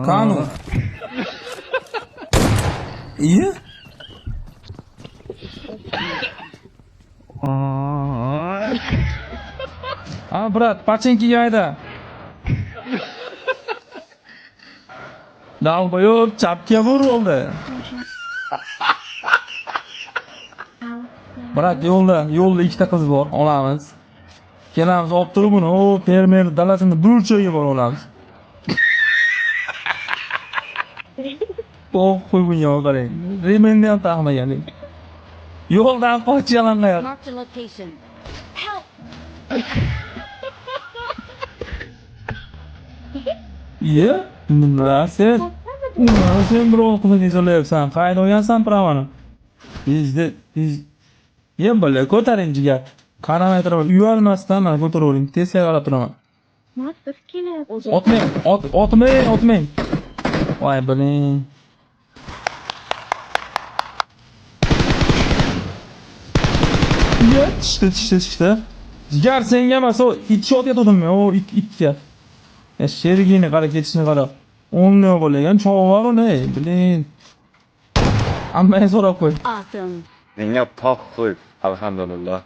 Kanu. İyi. Brat, pachinki yayda. Dalboyub chapga urildi. Brat, yo'lda ikkita qiz bor, olamiz. Kelamiz, olib turib buni, o fermer dalasini burchagiga borib olamiz. Qo'y bunga qarang. Remenni ham taqmagan. Yo'ldan qoch yalanlayapti. Mark the location. Help! Iya, nima sen bir o'qib kezalayapsan. Qayda olgansan pravani? Yem bo'la ko'taring jigar. Qaramaytir, uyalmasdan mana ko'taravering. Tezga qarab turaman. Mark the killer. Otmang. Voy biling. Ya, tishdi. Jigar senga emas, o it shot yotadimmi? O itga. Sherigini qara ketishini qara. O'nga qo'ygan cho'g'ar uni, biling. Amma so'rab qo'y. Awesome. Menga pok qo'y, alhamdulillah.